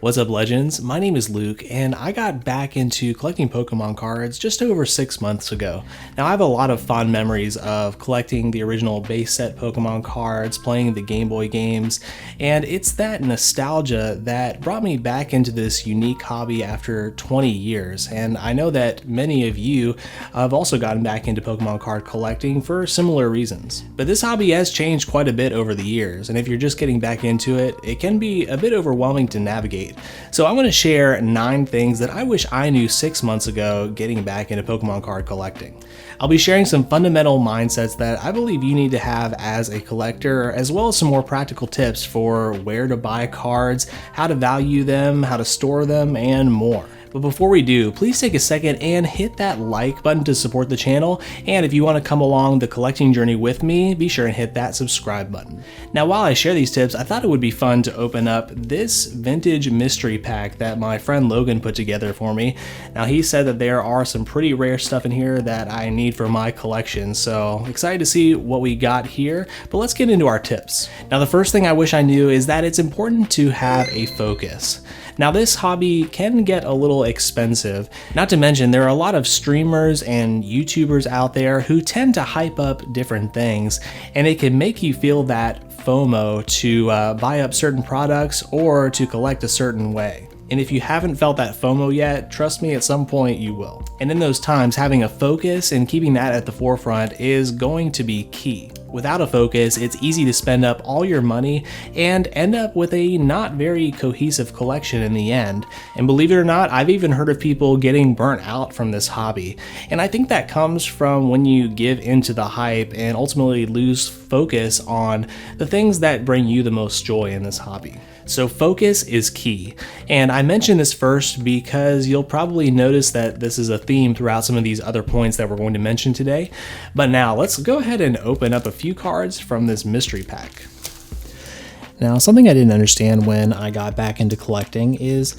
What's up, legends? My name is Luke, and I got back into collecting Pokemon cards just over 6 months ago. Now, I have a lot of fond memories of collecting the original base set Pokemon cards, playing the Game Boy games, and it's that nostalgia that brought me back into this unique hobby after 20 years. And I know that many of you have also gotten back into Pokemon card collecting for similar reasons. But this hobby has changed quite a bit over the years, and if you're just getting back into it, it can be a bit overwhelming to navigate. So I'm going to share 9 things that I wish I knew 6 months ago getting back into Pokemon card collecting. I'll be sharing some fundamental mindsets that I believe you need to have as a collector, as well as some more practical tips for where to buy cards, how to value them, how to store them, and more. But before we do, please take a second and hit that like button to support the channel, and if you want to come along the collecting journey with me, be sure and hit that subscribe button. Now, while I share these tips, I thought it would be fun to open up this vintage mystery pack that my friend Logan put together for me. Now, he said that there are some pretty rare stuff in here that I need for my collection, so excited to see what we got here, but let's get into our tips. Now, the first thing I wish I knew is that it's important to have a focus. Now, this hobby can get a little expensive, not to mention there are a lot of streamers and YouTubers out there who tend to hype up different things, and it can make you feel that FOMO to buy up certain products or to collect a certain way. And if you haven't felt that FOMO yet, trust me, at some point you will. And in those times, having a focus and keeping that at the forefront is going to be key. Without a focus, it's easy to spend up all your money and end up with a not very cohesive collection in the end. And believe it or not, I've even heard of people getting burnt out from this hobby. And I think that comes from when you give into the hype and ultimately lose focus on the things that bring you the most joy in this hobby. So focus is key. And I mention this first because you'll probably notice that this is a theme throughout some of these other points that we're going to mention today. But now let's go ahead and open up a few cards from this mystery pack. Now, something I didn't understand when I got back into collecting is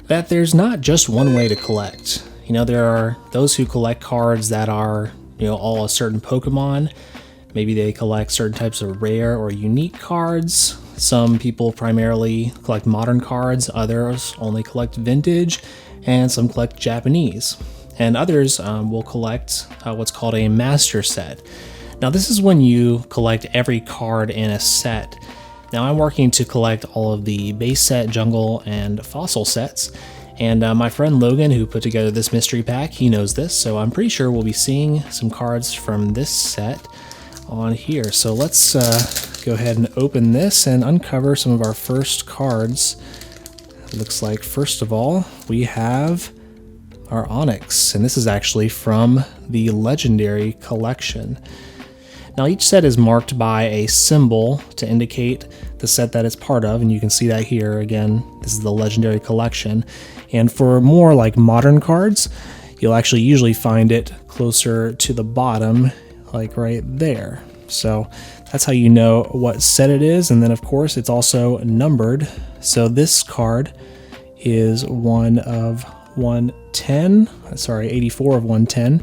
that there's not just one way to collect. You know, there are those who collect cards that are, all a certain Pokemon. Maybe they collect certain types of rare or unique cards. Some people primarily collect modern cards, others only collect vintage, and some collect Japanese. And others will collect what's called a master set. Now, this is when you collect every card in a set. Now, I'm working to collect all of the base set, jungle, and fossil sets. And my friend Logan, who put together this mystery pack, he knows this, so I'm pretty sure we'll be seeing some cards from this set on here. So let's go ahead and open this and uncover some of our first cards. It looks like, first of all, we have our Onyx, and this is actually from the Legendary Collection. Now, each set is marked by a symbol to indicate the set that it's part of, and you can see that here. Again, this is the Legendary Collection. And for more like modern cards, you'll actually usually find it closer to the bottom, like right there. So that's how you know what set it is. And then of course it's also numbered. So this card is one of 110, sorry, 84 of 110.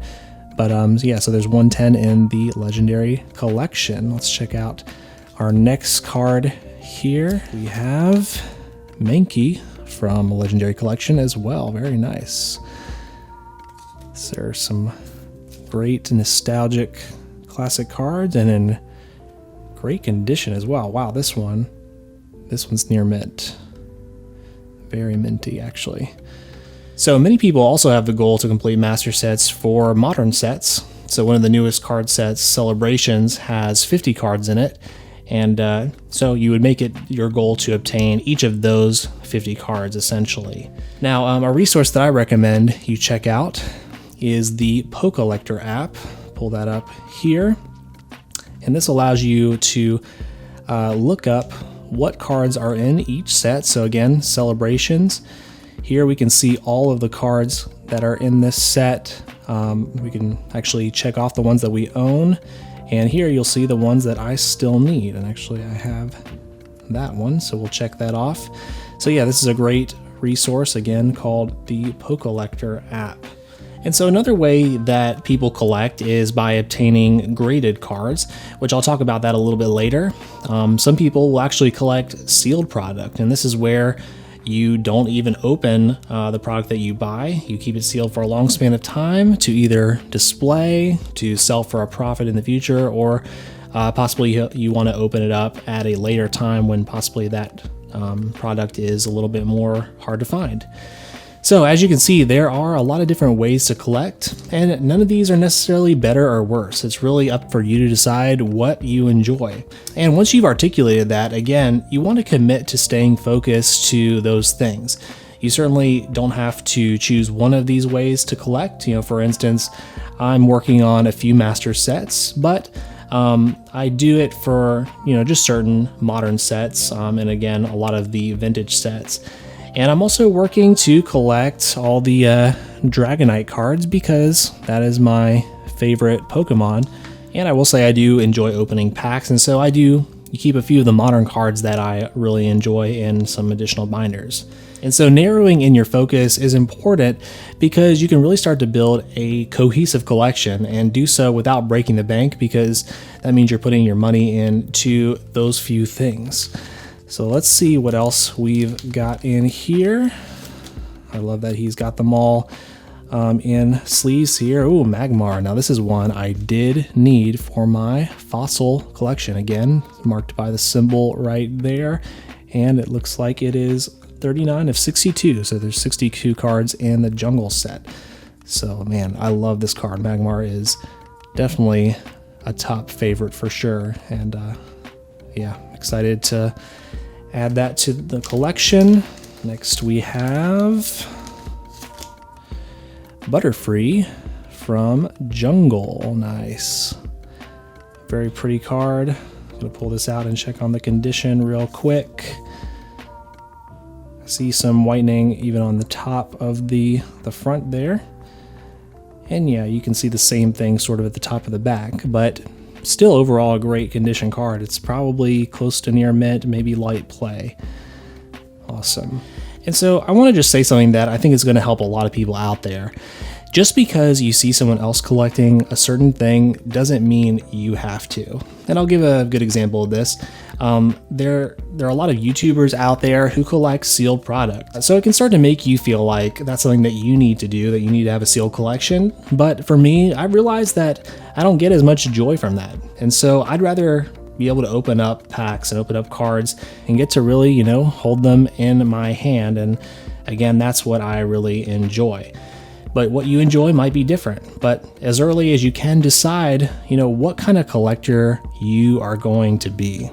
But yeah, so there's 110 in the Legendary Collection. Let's check out our next card here. We have Mankey from Legendary Collection as well. Very nice. So there are some great nostalgic classic cards and in great condition as well. Wow, this one's near mint. Very minty, actually. So many people also have the goal to complete master sets for modern sets. So one of the newest card sets, Celebrations, has 50 cards in it. And so you would make it your goal to obtain each of those 50 cards, essentially. Now, a resource that I recommend you check out is the Pokelector app. Pull that up here, and this allows you to look up what cards are in each set. So again, Celebrations. Here we can see all of the cards that are in this set. We can actually check off the ones that we own, and here you'll see the ones that I still need, and actually I have that one, so we'll check that off. So yeah, this is a great resource, again, called the Pokelector app. And so another way that people collect is by obtaining graded cards, which I'll talk about that a little bit later. Some people will actually collect sealed product, and this is where you don't even open the product that you buy. You keep it sealed for a long span of time to either display, to sell for a profit in the future, or possibly you want to open it up at a later time when possibly that product is a little bit more hard to find. So as you can see, there are a lot of different ways to collect, and none of these are necessarily better or worse. It's really up for you to decide what you enjoy. And once you've articulated that, again, you want to commit to staying focused to those things. You certainly don't have to choose one of these ways to collect. For instance, I'm working on a few master sets, but I do it for, just certain modern sets, and again, a lot of the vintage sets. And I'm also working to collect all the Dragonite cards because that is my favorite Pokemon. And I will say I do enjoy opening packs, and so I do keep a few of the modern cards that I really enjoy in some additional binders. And so narrowing in your focus is important because you can really start to build a cohesive collection and do so without breaking the bank, because that means you're putting your money into those few things. So let's see what else we've got in here. I love that he's got them all in sleeves here. Ooh, Magmar. Now this is one I did need for my fossil collection. Again, marked by the symbol right there. And it looks like it is 39 of 62. So there's 62 cards in the jungle set. So man, I love this card. Magmar is definitely a top favorite for sure. And yeah, excited to add that to the collection. Next we have Butterfree from Jungle. Nice. Very pretty card. I'm gonna pull this out and check on the condition real quick. See some whitening even on the top of the front there. And yeah, you can see the same thing sort of at the top of the back, but still overall a great condition card. It's probably close to near mint, maybe light play. Awesome. And so I want to just say something that I think is going to help a lot of people out there. Just because you see someone else collecting a certain thing doesn't mean you have to. And I'll give a good example of this. There are a lot of YouTubers out there who collect sealed products. So it can start to make you feel like that's something that you need to do, that you need to have a sealed collection. But for me, I realized that I don't get as much joy from that. And so I'd rather be able to open up packs and open up cards and get to really, hold them in my hand. And again, that's what I really enjoy. But what you enjoy might be different. But as early as you can decide, what kind of collector you are going to be.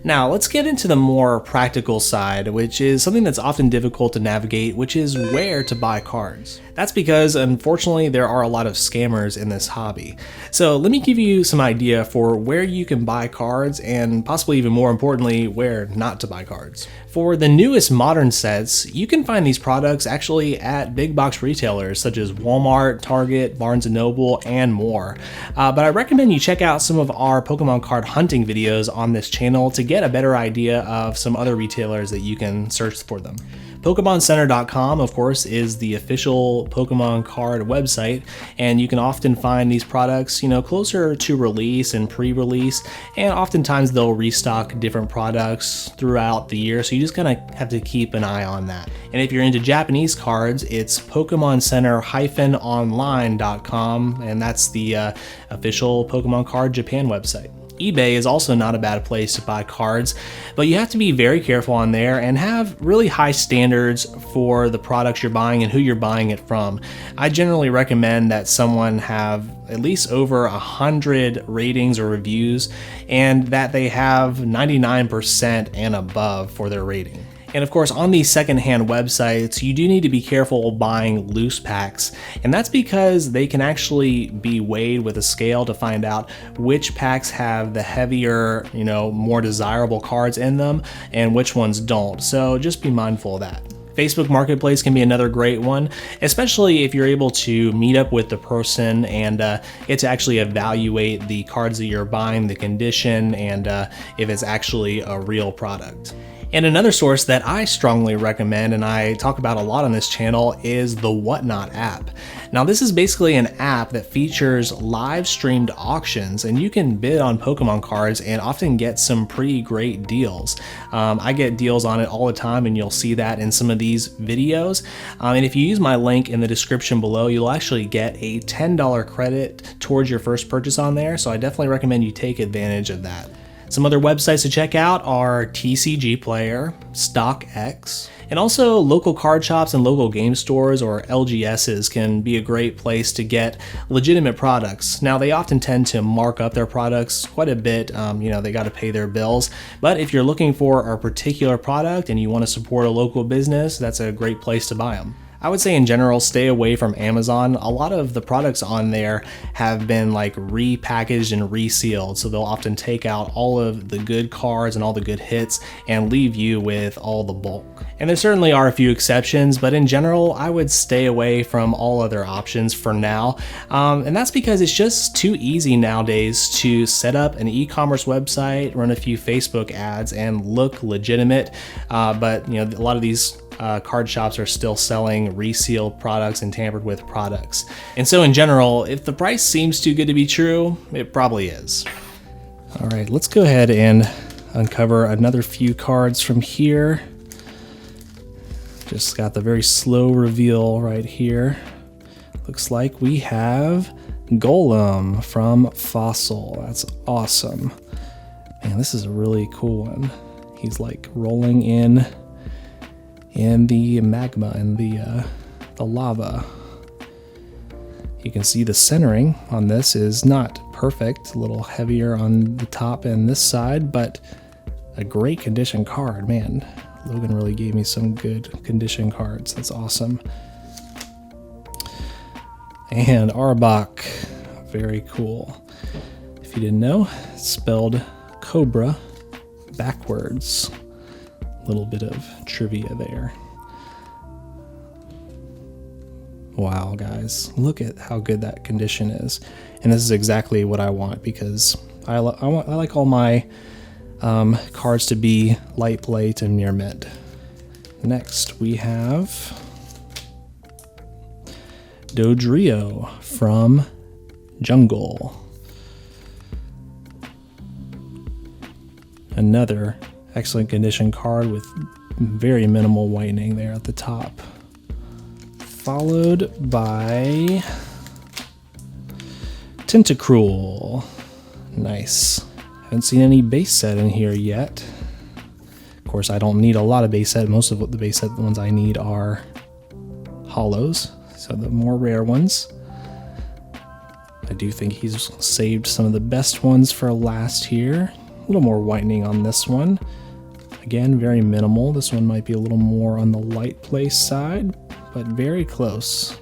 Now, let's get into the more practical side, which is something that's often difficult to navigate, which is where to buy cards. That's because, unfortunately, there are a lot of scammers in this hobby. So let me give you some idea for where you can buy cards, and possibly even more importantly, where not to buy cards. For the newest modern sets, you can find these products actually at big box retailers such as Walmart, Target, Barnes & Noble, and more. But I recommend you check out some of our Pokemon card hunting videos on this channel to get a better idea of some other retailers that you can search for them. PokemonCenter.com, of course, is the official Pokemon card website, and you can often find these products, closer to release and pre-release, and oftentimes they'll restock different products throughout the year, so you just kind of have to keep an eye on that. And if you're into Japanese cards, it's PokemonCenter-online.com, and that's the official Pokemon card Japan website. eBay is also not a bad place to buy cards, but you have to be very careful on there and have really high standards for the products you're buying and who you're buying it from. I generally recommend that someone have at least over 100 ratings or reviews, and that they have 99% and above for their rating. And of course, on these secondhand websites, you do need to be careful buying loose packs. And that's because they can actually be weighed with a scale to find out which packs have the heavier, more desirable cards in them and which ones don't. So just be mindful of that. Facebook Marketplace can be another great one, especially if you're able to meet up with the person and get to actually evaluate the cards that you're buying, the condition, and if it's actually a real product. And another source that I strongly recommend and I talk about a lot on this channel is the Whatnot app. Now this is basically an app that features live streamed auctions, and you can bid on Pokemon cards and often get some pretty great deals. I get deals on it all the time, and you'll see that in some of these videos. And if you use my link in the description below, you'll actually get a $10 credit towards your first purchase on there, so I definitely recommend you take advantage of that. Some other websites to check out are TCG Player, StockX, and also local card shops and local game stores, or LGSs, can be a great place to get legitimate products. Now they often tend to mark up their products quite a bit, they got to pay their bills, but if you're looking for a particular product and you want to support a local business, that's a great place to buy them. I would say in general, stay away from Amazon. A lot of the products on there have been like repackaged and resealed, so they'll often take out all of the good cards and all the good hits and leave you with all the bulk. And there certainly are a few exceptions, but in general, I would stay away from all other options for now. And that's because it's just too easy nowadays to set up an e-commerce website, run a few Facebook ads, and look legitimate. But a lot of these card shops are still selling resealed products and tampered with products. And so in general, if the price seems too good to be true, it probably is. All right, let's go ahead and uncover another few cards from here. Just got the very slow reveal right here. Looks like we have Golem from Fossil. That's awesome. Man, this is a really cool one. He's like rolling in the magma and the lava. You can see the centering on this is not perfect, a little heavier on the top and this side, but a great condition card. Man, Logan really gave me some good condition cards. That's awesome. And Arbok, very cool. If you didn't know, it's spelled Cobra backwards. Little bit of trivia there. Wow, guys, look at how good that condition is. And this is exactly what I want, because I like all my cards to be light plate and near mint. Next we have Dodrio from Jungle. Another excellent condition card with very minimal whitening there at the top. Followed by Tentacruel. Nice. Haven't seen any base set in here yet. Of course, I don't need a lot of base set. Most of the base set ones I need are hollows, so the more rare ones. I do think he's saved some of the best ones for last here. A little more whitening on this one. Again, very minimal. This one might be a little more on the light play side, but very close.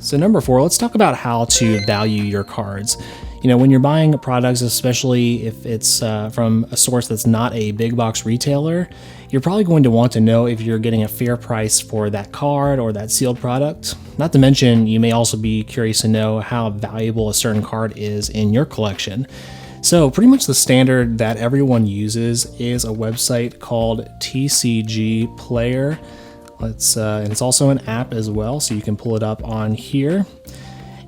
So number 4, let's talk about how to value your cards. When you're buying products, especially if it's from a source that's not a big box retailer, you're probably going to want to know if you're getting a fair price for that card or that sealed product. Not to mention, you may also be curious to know how valuable a certain card is in your collection. So pretty much the standard that everyone uses is a website called TCG Player. And it's also an app as well, so you can pull it up on here.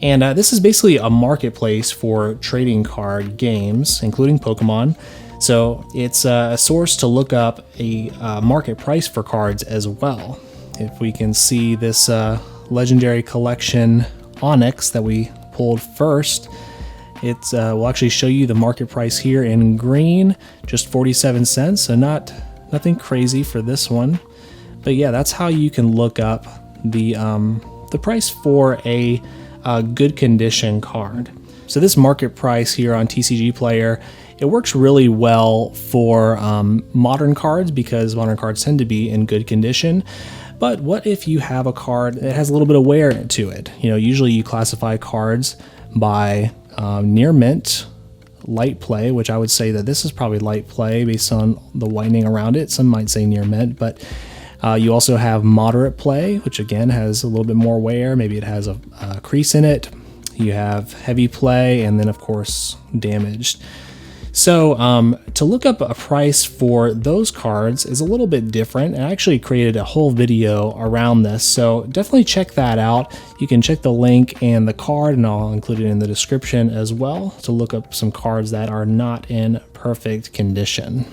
And this is basically a marketplace for trading card games, including Pokemon. So it's a source to look up a market price for cards as well. If we can see this legendary collection Onyx that we pulled first, it will actually show you the market price here in green, just 47 cents, so nothing crazy for this one. But yeah, that's how you can look up the price for a good condition card. So this market price here on TCG Player, it works really well for modern cards, because modern cards tend to be in good condition. But what if you have a card that has a little bit of wear to it? Usually you classify cards by near mint, light play, which I would say that this is probably light play based on the whitening around it. Some might say near mint, but you also have moderate play, which again has a little bit more wear. Maybe it has a crease in it. You have heavy play, and then of course damaged. So to look up a price for those cards is a little bit different. I actually created a whole video around this, so definitely check that out. You can check the link and the card, and I'll include it in the description as well, to look up some cards that are not in perfect condition.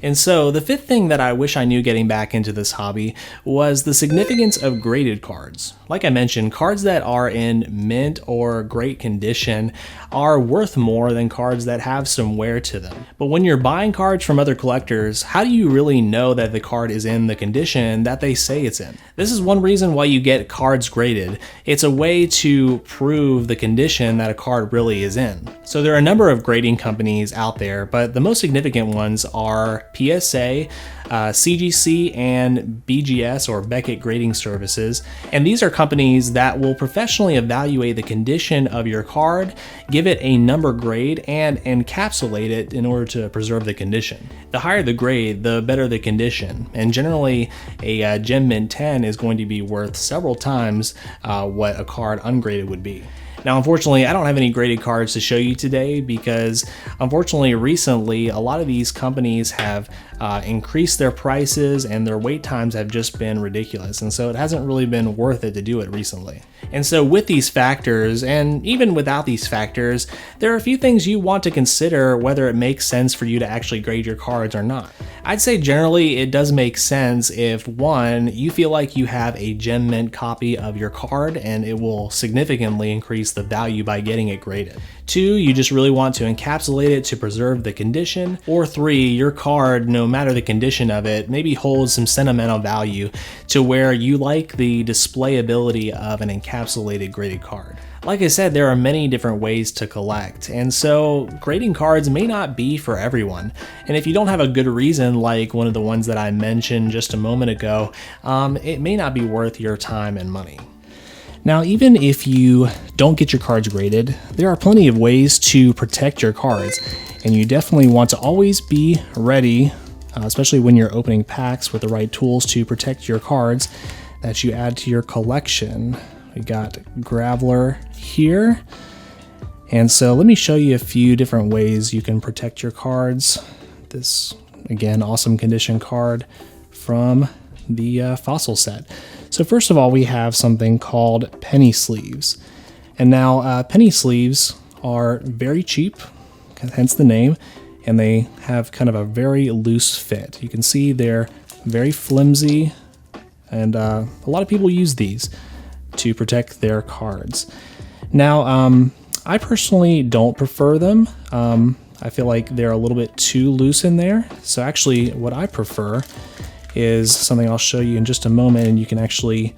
And so the fifth thing that I wish I knew getting back into this hobby was the significance of graded cards. Like I mentioned, cards that are in mint or great condition are worth more than cards that have some wear to them. But when you're buying cards from other collectors, how do you really know that the card is in the condition that they say it's in? This is one reason why you get cards graded. It's a way to prove the condition that a card really is in. So there are a number of grading companies out there, but the most significant ones are PSA, CGC, and BGS, or Beckett Grading Services. And these are companies that will professionally evaluate the condition of your card, give it a number grade, and encapsulate it in order to preserve the condition. The higher the grade, the better the condition. And generally, a Gem Mint 10 is going to be worth several times what a card ungraded would be. Now, unfortunately, I don't have any graded cards to show you today because, unfortunately, recently, a lot of these companies have increased their prices and their wait times have just been ridiculous. And so it hasn't really been worth it to do it recently. And so with these factors, and even without these factors, there are a few things you want to consider whether it makes sense for you to actually grade your cards or not. I'd say generally it does make sense if, one, you feel like you have a Gem Mint copy of your card and it will significantly increase the value by getting it graded. Two, you just really want to encapsulate it to preserve the condition. Or three, your card, no matter the condition of it, maybe holds some sentimental value to where you like the displayability of an encapsulated graded card. Like I said, there are many different ways to collect, and so grading cards may not be for everyone. And if you don't have a good reason, like one of the ones that I mentioned just a moment ago, it may not be worth your time and money. Now, even if you don't get your cards graded, there are plenty of ways to protect your cards, and you definitely want to always be ready, especially when you're opening packs, with the right tools to protect your cards that you add to your collection. We got Graveler here, and so let me show you a few different ways you can protect your cards. This, again, awesome condition card from the Fossil set. So first of all, we have something called penny sleeves. And now penny sleeves are very cheap, hence the name, and they have kind of a very loose fit. You can see they're very flimsy, and a lot of people use these to protect their cards. Now, I personally don't prefer them. I feel like they're a little bit too loose in there. So actually, what I prefer is something I'll show you in just a moment, and you can actually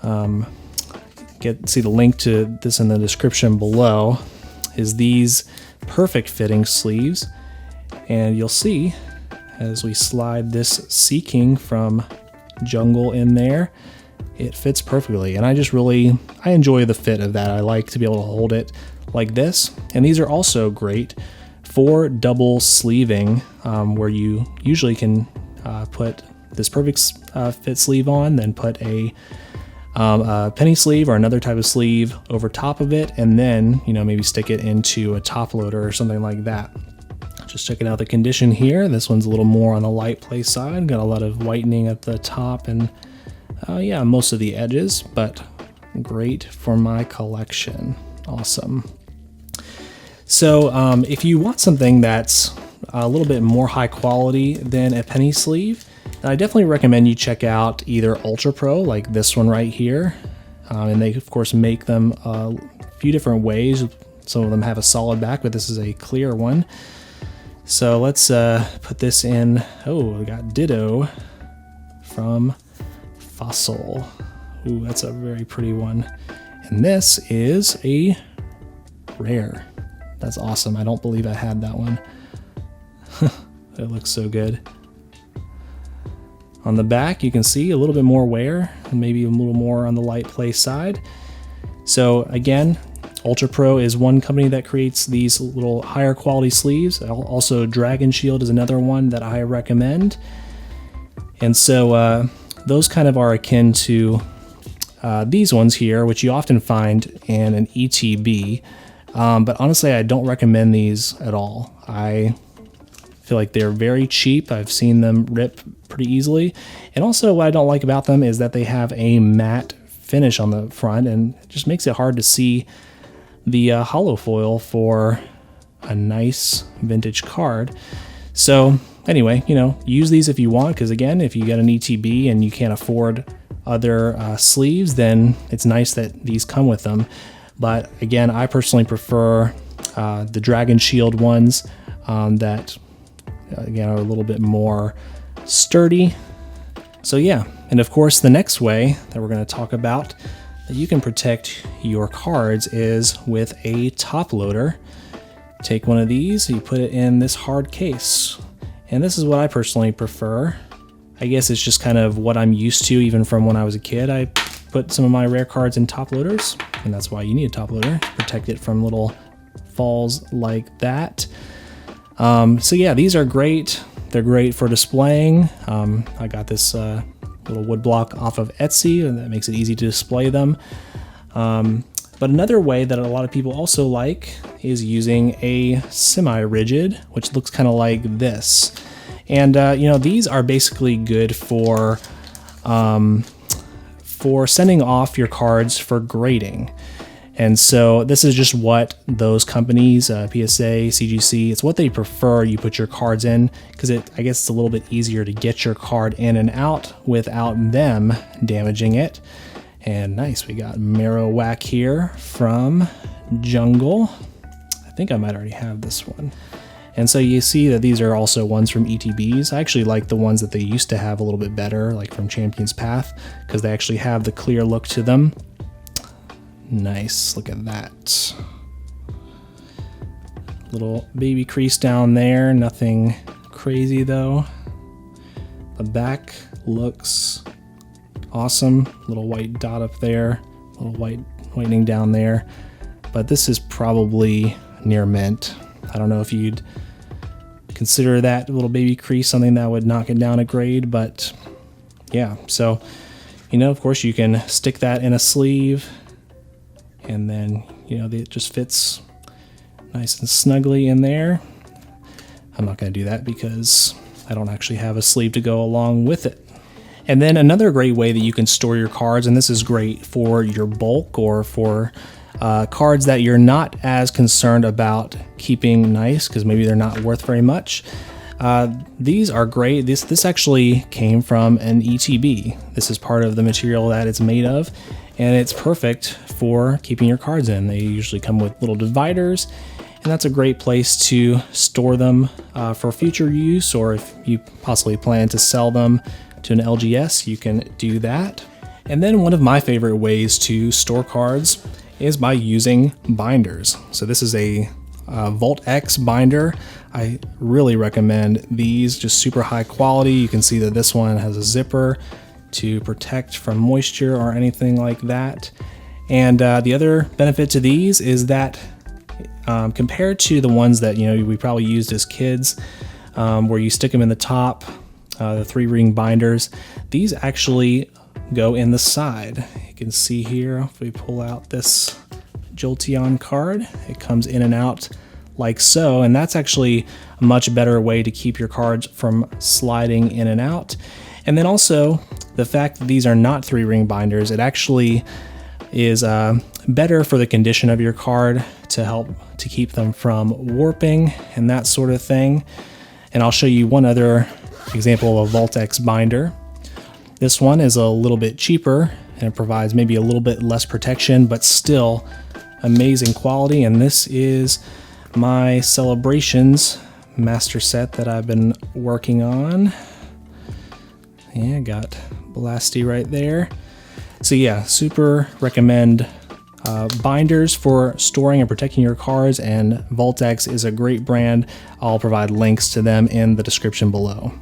see the link to this in the description below, is these perfect fitting sleeves. And you'll see as we slide this Sea King from Jungle in there, it fits perfectly. And I enjoy the fit of that. I like to be able to hold it like this. And these are also great for double sleeving, where you usually can put this perfect fit sleeve on, then put a penny sleeve or another type of sleeve over top of it, and then maybe stick it into a top loader or something like that. Just checking out the condition here. This one's a little more on the light play side. Got a lot of whitening at the top and yeah, most of the edges, but great for my collection. Awesome. So if you want something that's a little bit more high quality than a penny sleeve, I definitely recommend you check out either Ultra Pro, like this one right here. And they, of course, make them a few different ways. Some of them have a solid back, but this is a clear one. So let's put this in. Oh, we got Ditto from Fossil. Ooh, that's a very pretty one. And this is a rare. That's awesome. I don't believe I had that one. It looks so good. On the back, you can see a little bit more wear, maybe a little more on the light play side. So again, Ultra Pro is one company that creates these little higher quality sleeves. Also, Dragon Shield is another one that I recommend. And so those kind of are akin to these ones here, which you often find in an ETB, But honestly, I don't recommend these at all. I feel like they're very cheap. I've seen them rip pretty easily. And also what I don't like about them is that they have a matte finish on the front, and it just makes it hard to see the hollow foil for a nice vintage card. So anyway, use these if you want, because again, if you get an ETB and you can't afford other sleeves, then it's nice that these come with them. But again, I personally prefer the Dragon Shield ones that again are a little bit more sturdy. So yeah, and of course the next way that we're going to talk about that you can protect your cards is with a top loader. Take one of these, you put it in this hard case, and this is what I personally prefer. I guess it's just kind of what I'm used to even from when I was a kid. I put some of my rare cards in top loaders, and that's why you need a top loader to protect it from little falls like that. So yeah, these are great. They're great for displaying. I got this little wood block off of Etsy, and that makes it easy to display them. But another way that a lot of people also like is using a semi-rigid, which looks kind of like this. And these are basically good for sending off your cards for grading. And so this is just what those companies, PSA, CGC, it's what they prefer you put your cards in, because I guess it's a little bit easier to get your card in and out without them damaging it. And nice, we got Marowak here from Jungle. I think I might already have this one. And so you see that these are also ones from ETBs. I actually like the ones that they used to have a little bit better, like from Champion's Path, because they actually have the clear look to them. Nice, look at that. Little baby crease down there, nothing crazy though. The back looks awesome. Little white dot up there, little whitening down there. But this is probably near mint. I don't know if you'd consider that little baby crease something that would knock it down a grade, but yeah. So, of course you can stick that in a sleeve, and then, it just fits nice and snugly in there. I'm not going to do that because I don't actually have a sleeve to go along with it. And then another great way that you can store your cards, and this is great for your bulk or for cards that you're not as concerned about keeping nice because maybe they're not worth very much. These are great. This actually came from an ETB. This is part of the material that it's made of, and it's perfect for keeping your cards in. They usually come with little dividers, and that's a great place to store them for future use, or if you possibly plan to sell them to an LGS, you can do that. And then one of my favorite ways to store cards is by using binders. So this is a Volt X binder. I really recommend these, just super high quality. You can see that this one has a zipper to protect from moisture or anything like that. And the other benefit to these is that compared to the ones that we probably used as kids, where you stick them in the top, the 3-ring binders, these actually go in the side. You can see here, if we pull out this Jolteon card, it comes in and out like so, and that's actually a much better way to keep your cards from sliding in and out. And then also, the fact that these are not 3-ring binders, it actually is better for the condition of your card to help to keep them from warping and that sort of thing. And I'll show you one other example of a Volt X binder. This one is a little bit cheaper and it provides maybe a little bit less protection, but still amazing quality. And this is my Celebrations master set that I've been working on. Yeah, got Blasty right there. So yeah, super recommend binders for storing and protecting your cards, and Volt X is a great brand. I'll provide links to them in the description below.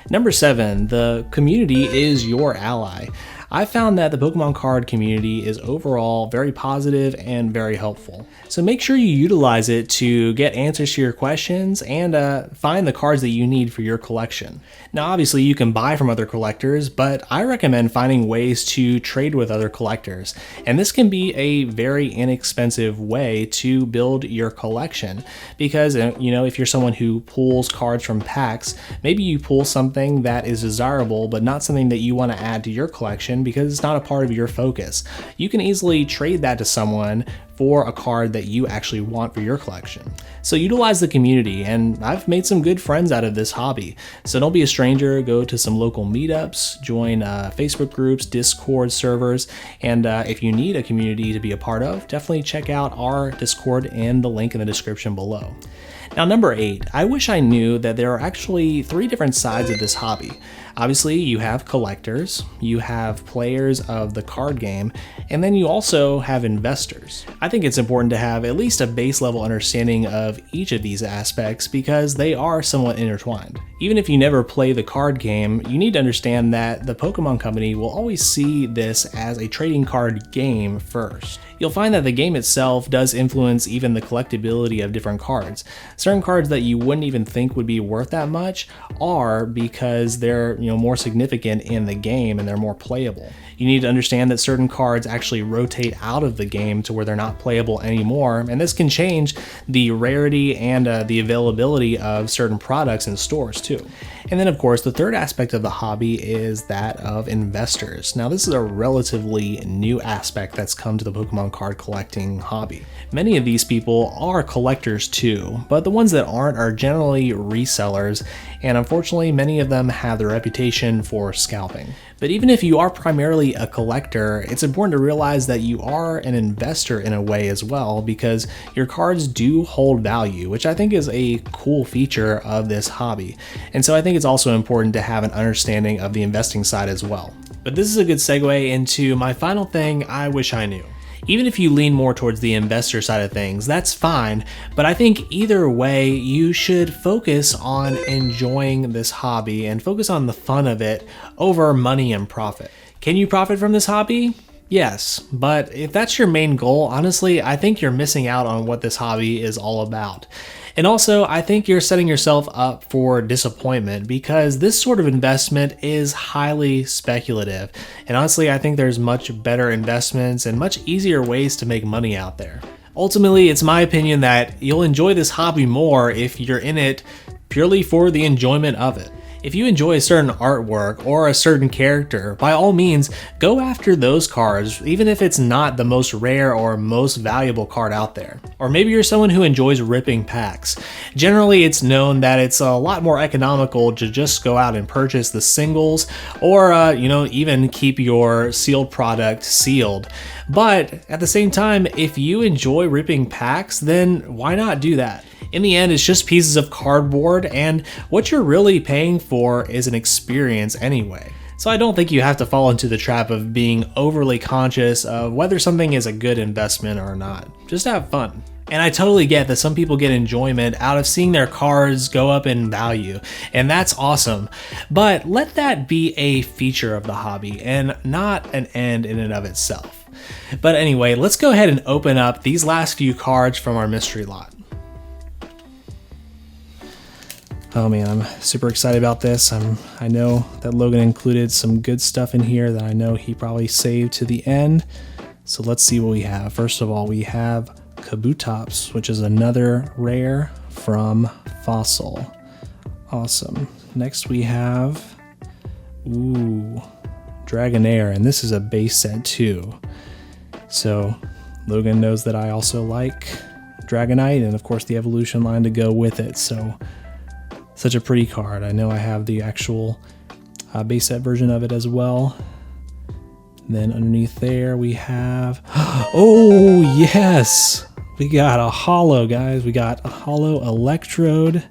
Number 7, the community is your ally. I found that the Pokemon card community is overall very positive and very helpful. So make sure you utilize it to get answers to your questions and find the cards that you need for your collection. Now obviously you can buy from other collectors, but I recommend finding ways to trade with other collectors. And this can be a very inexpensive way to build your collection because, if you're someone who pulls cards from packs, maybe you pull something that is desirable but not something that you want to add to your collection because it's not a part of your focus. You can easily trade that to someone for a card that you actually want for your collection. So utilize the community, and I've made some good friends out of this hobby. So don't be a stranger, go to some local meetups, join Facebook groups, Discord servers, and if you need a community to be a part of, definitely check out our Discord and the link in the description below. Now, number 8, I wish I knew that there are actually 3 different sides of this hobby. Obviously, you have collectors, you have players of the card game, and then you also have investors. I think it's important to have at least a base level understanding of each of these aspects because they are somewhat intertwined. Even if you never play the card game, you need to understand that the Pokemon Company will always see this as a trading card game first. You'll find that the game itself does influence even the collectability of different cards. Certain cards that you wouldn't even think would be worth that much are because they're more significant in the game and they're more playable. You need to understand that certain cards actually rotate out of the game to where they're not playable anymore, and this can change the rarity and the availability of certain products in stores too. And then of course the third aspect of the hobby is that of investors. Now this is a relatively new aspect that's come to the Pokemon card collecting hobby. Many of these people are collectors too, but the ones that aren't are generally resellers, and unfortunately many of them have the reputation for scalping. But even if you are primarily a collector, it's important to realize that you are an investor in a way as well because your cards do hold value, which I think is a cool feature of this hobby. And so I think it's also important to have an understanding of the investing side as well. But this is a good segue into my final thing I wish I knew. Even if you lean more towards the investor side of things, that's fine, but I think either way, you should focus on enjoying this hobby and focus on the fun of it over money and profit. Can you profit from this hobby? Yes, but if that's your main goal, honestly, I think you're missing out on what this hobby is all about. And also, I think you're setting yourself up for disappointment because this sort of investment is highly speculative. And honestly, I think there's much better investments and much easier ways to make money out there. Ultimately, it's my opinion that you'll enjoy this hobby more if you're in it purely for the enjoyment of it. If you enjoy a certain artwork or a certain character, by all means, go after those cards, even if it's not the most rare or most valuable card out there. Or maybe you're someone who enjoys ripping packs. Generally, it's known that it's a lot more economical to just go out and purchase the singles or, even keep your sealed product sealed. But at the same time, if you enjoy ripping packs, then why not do that? In the end, it's just pieces of cardboard, and what you're really paying for is an experience anyway. So I don't think you have to fall into the trap of being overly conscious of whether something is a good investment or not. Just have fun. And I totally get that some people get enjoyment out of seeing their cards go up in value, and that's awesome. But let that be a feature of the hobby and not an end in and of itself. But anyway, let's go ahead and open up these last few cards from our mystery lot. Oh man, I'm super excited about this. I know that Logan included some good stuff in here that I know he probably saved to the end. So let's see what we have. First of all, we have Kabutops, which is another rare from Fossil. Awesome. Next we have, Dragonair, and this is a base set too. So Logan knows that I also like Dragonite, and of course the evolution line to go with it. So such a pretty card. I know I have the actual base set version of it as well. And then underneath there we have, oh yes, we got a holo, guys. We got a holo Electrode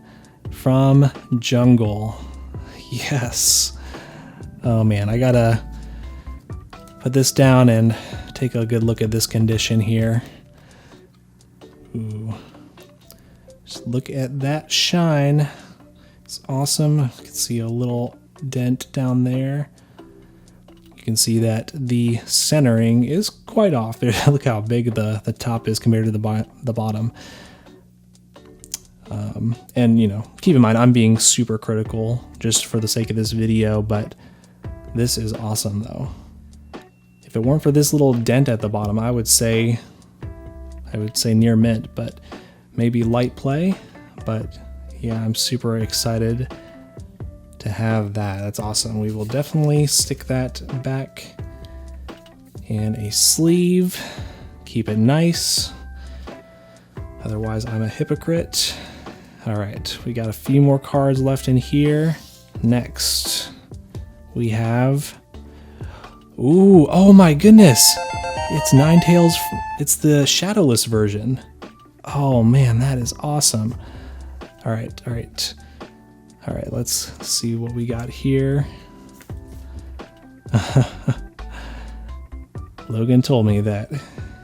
from Jungle. Yes. Oh man, I gotta put this down and take a good look at this condition here. Ooh. Just look at that shine. It's awesome. You can see a little dent down there. You can see that the centering is quite off. Look how big the top is compared to the bottom. And, you know, keep in mind, I'm being super critical just for the sake of this video, but this is awesome, though. If it weren't for this little dent at the bottom, I would say near mint, but maybe light play. But yeah, I'm super excited to have that. That's awesome. We will definitely stick that back in a sleeve. Keep it nice. Otherwise, I'm a hypocrite. All right, we got a few more cards left in here. Next, we have, ooh, oh my goodness. It's Ninetales, it's the shadowless version. Oh man, that is awesome. All right, let's see what we got here. Logan told me that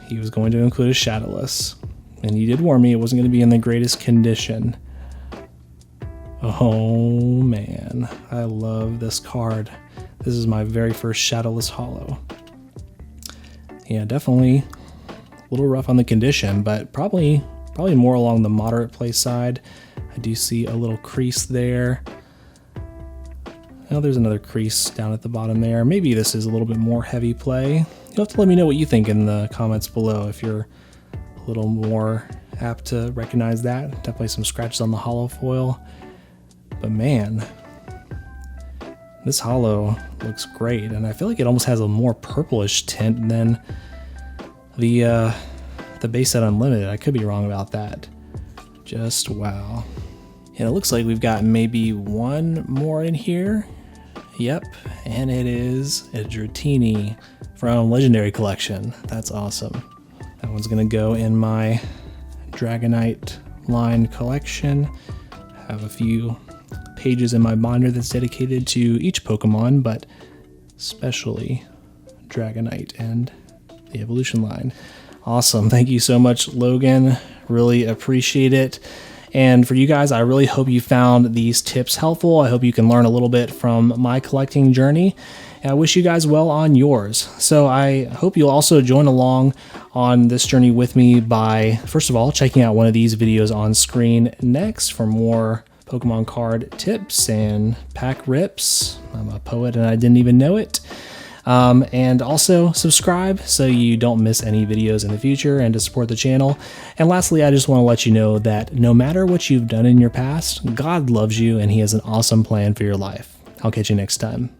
he was going to include a shadowless, and he did warn me it wasn't going to be in the greatest condition. Oh man, I love this card. This is my very first shadowless holo. Yeah, definitely a little rough on the condition, but probably more along the moderate play side. I do see a little crease there. Oh, there's another crease down at the bottom there. Maybe this is a little bit more heavy play. You'll have to let me know what you think in the comments below if you're a little more apt to recognize that. Definitely some scratches on the holo foil. But man, this holo looks great, and I feel like it almost has a more purplish tint than the base set Unlimited. I could be wrong about that. Just wow. And it looks like we've got maybe one more in here. Yep, and it is a Dratini from Legendary Collection. That's awesome. That one's gonna go in my Dragonite line collection. Have a few pages in my binder that's dedicated to each Pokemon, but especially Dragonite and the Evolution line. Awesome. Thank you so much, Logan. Really appreciate it. And for you guys, I really hope you found these tips helpful. I hope you can learn a little bit from my collecting journey. And I wish you guys well on yours. So I hope you'll also join along on this journey with me by, first of all, checking out one of these videos on screen next for more Pokemon card tips and pack rips. I'm a poet and I didn't even know it. And also subscribe so you don't miss any videos in the future and to support the channel. And lastly, I just want to let you know that no matter what you've done in your past, God loves you and He has an awesome plan for your life. I'll catch you next time.